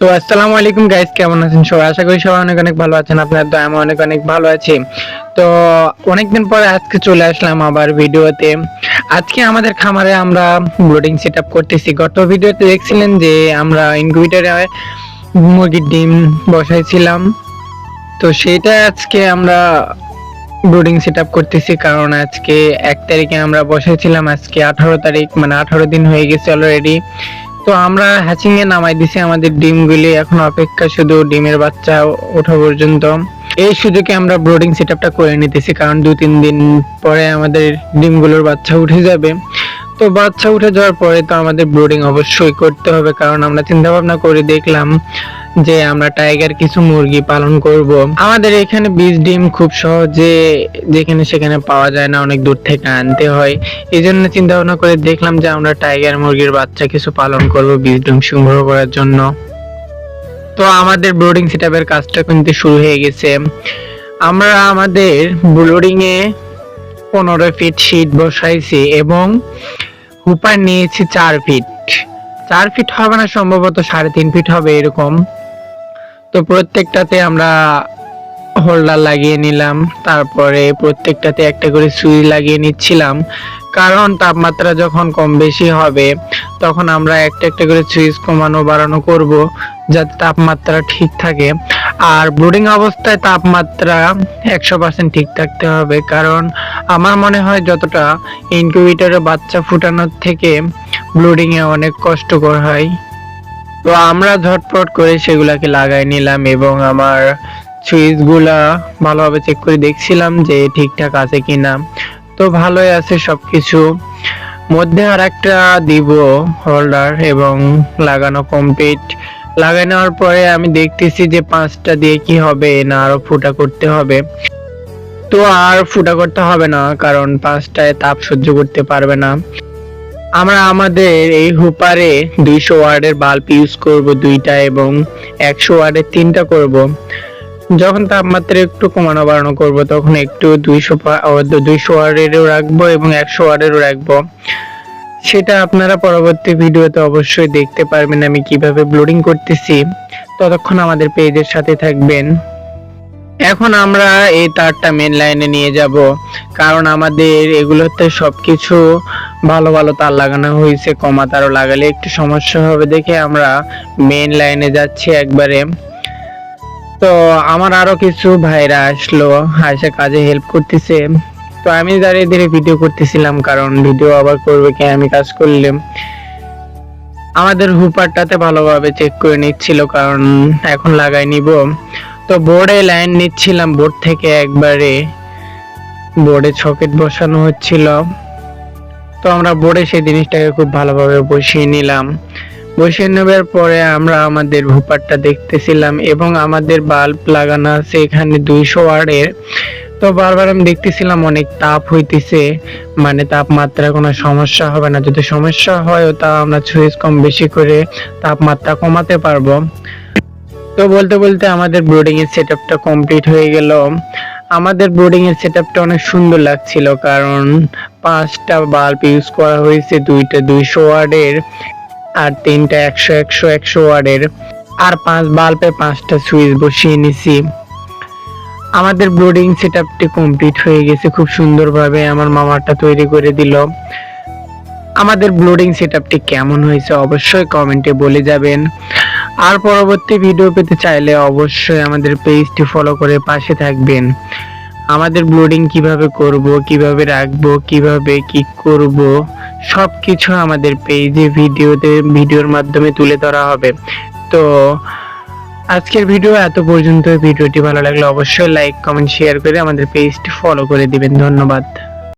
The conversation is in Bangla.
তো আসসালামু আলাইকুম গাইস, কেমন আছেন সবাই? আশা করি সবাই অনেক অনেক ভালো আছেন। আপনার দয়ায় আমি অনেক অনেক ভালো আছি। তো অনেকদিন পরে আজকে চলে আসলাম আবার ভিডিওতে। আজকে আমাদের খামারে আমরা ব্রোডিং সেট আপ করতেছি। গত ভিডিওতে দেখছিলেন যে আমরা ইনকিউবেটরে মুরগির ডিম বসাইছিলাম। তো সেটা আজকে আমরা ব্রোডিং সেট আপ করতেছি, কারণ আজকে 1 তারিখে আমরা বসাইছিলাম, আজকে 18 তারিখ, মানে 18 দিন হয়ে গেছে অলরেডি। তো আমরা হ্যাচিং এ নামাই দিছি আমাদের ডিমগুলি, এখন অপেক্ষা শুধু ডিমের বাচ্চা ওঠা পর্যন্ত। এই সুযোগে আমরা ব্রোডিং সেটআপটা করে নিতেছি, কারণ 2-3 দিন পরে আমাদের ডিমগুলোর বাচ্চা উঠে যাবে। তো বাচ্চা উঠে যাওয়ার পরে তো আমাদের ব্রোডিং অবশ্যই করতে হবে, কারণ আমরা চিন্তা ভাবনা করে দেখলাম যে আমরা টাইগার কিছু মুরগি পালন করব। আমাদের এখানে বীজ ডিম খুব সহজে যেখানে সেখানে পাওয়া যায় না, অনেক দূর থেকে আনতে হয়। এই জন্য চিন্তা ভাবনা করে দেখলাম যে আমরা টাইগার মুরগির বাচ্চা কিছু পালন করব বীজ ডিম সংগ্রহ করার জন্য। তো আমাদের ব্রোডিং সেটআপের কাজটা কিন্তু শুরু হয়ে গেছে। আমরা আমাদের ব্রোডিং এ 15 ফিট শীট বসাইছি এবং হুপার নিয়েছি 4 ফিট। 4 ফিট হবে না, সম্ভবত 3.5 ফিট হবে এরকম। তো প্রত্যেকটাতে আমরা হোল্ডার লাগিয়ে নিলাম, তারপরে প্রত্যেকটাতে একটা করে সুইচ লাগিয়ে নিচ্ছিলাম, কারণ তাপমাত্রা যখন কম বেশি হবে তখন আমরা একটা একটা করে সুইচ কমানো বাড়ানো করব, যাতে তাপমাত্রা ঠিক থাকে। আর ব্রুডিং অবস্থায় তাপমাত্রা 100% ঠিক থাকতে হবে, কারণ আমার মনে হয় যতটা ইনকিউবেটরে বাচ্চা ফুটানোর থেকে ব্রুডিং এ অনেক কষ্টকর হয়। তো আমরা ঝটপট করে সেগুলাকে লাগাই নিলাম এবং আমার সুইচগুলা ভালোভাবে চেক করে দেখছিলাম যে ঠিকঠাক আছে কিনা। তো ভালোই আছে সবকিছু। মধ্যে আর একটা দিব হোল্ডার এবং লাগানো কমপ্লিট। লাগাই নেওয়ার পরে আমি দেখতেছি যে 5টা দিয়ে কি হবে, না আরো ফুটা করতে হবে। তো আর ফুটা করতে হবে না, কারণ 5টায় তাপ সহ্য করতে পারবে না। আমরা আমাদের এই হুপারে 200 ওয়াটের বাল্ব ইউজ করব 2টা এবং 100 ওয়াটের 3টা করব। যখন তাপমাত্রা একটু কমানো বাড়ানো করব তখন একটু 200 ওয়াটেরও রাখবো এবং 100 ওয়াটেরও রাখবো। সেটা আপনারা পরবর্তী ভিডিওতে অবশ্যই দেখতে পারবেন আমি কিভাবে ব্লোডিং করতেছি। ততক্ষণ আমাদের পেজের সাথে থাকবেন। এখন আমরা এই তারটা মেন লাইনে নিয়ে যাব, কারণ আমাদের এগুলোতে সবকিছু ভালো ভালো তার লাগানো হয়েছে, কমা তারও লাগালে একটু সমস্যা হবে দেখে আমরা মেন লাইনে যাচ্ছি একবারে। তো আমার আরো কিছু ভাইরা আসলো, এসে কাজে হেল্প করতেছে। তো আমি দাঁড়িয়ে ধীরে ভিডিও করতেছিলাম, কারণ ভিডিও আবার করবে কি আমি কাজ করলে। আমাদের হুপারটাতে ভালোভাবে চেক করে নিচ্ছিল, কারণ এখন লাগাই নিব। তো বোর্ডে লাইন নিচ্ছিলাম, বোর্ড থেকে একবারে বোর্ডে সকেট বসানো হচ্ছিল। তো আমরা বোর্ডে সেই জিনিসটাকে খুব ভালোভাবে বসিয়ে নিলাম। বসিয়ে নেবার পরে আমরা আমাদের হুপারটা দেখতেছিলাম এবং আমাদের বাল্ব লাগানো আছে এখানে 200 ওয়াটের। তো বারবার আমি দেখতেছিলাম অনেক তাপ হইতেছে, মানে তাপমাত্রা কোনো সমস্যা হবে না। যদি সমস্যা হয় তা আমরা সুইচ কম বেশি করে তাপমাত্রা কমাতে পারবো। তো বলতে বলতে আমাদের ব্রোডিং এর সেটআপটা কমপ্লিট হয়ে গেল। আমাদের ব্রোডিং এর সেটআপটা অনেক সুন্দর লাগছিল, কারণ 5টা বাল্ব ইউজ করা হয়েছে, 2টা 200 ওয়াটের আর 3টা 100 ওয়াটের, আর 5 বাল্বে 5টা সুইচ বসিয়ে নিছি। আমাদের ব্রোডিং সেটআপটি কমপ্লিট হয়ে গেছে খুব সুন্দরভাবে, আমার মামাটা তৈরি করে দিল। আমাদের ব্লোডিং সেটআপটি কেমন হয়েছে অবশ্যই কমেন্টে বলে যাবেন। আর পরবর্তী ভিডিও পেতে চাইলে অবশ্যই আমাদের পেজটি ফলো করে পাশে থাকবেন। আমাদের ব্লোডিং কিভাবে করব, কিভাবে রাখবো, কিভাবে কি করব, সবকিছু আমাদের পেজে ভিডিওর মাধ্যমে তুলে ধরা হবে। তো আজকের ভিডিও এত পর্যন্ত। ভিডিওটি ভালো লাগলে অবশ্যই লাইক কমেন্ট শেয়ার করে আমাদের পেজটি ফলো করে দিবেন। ধন্যবাদ।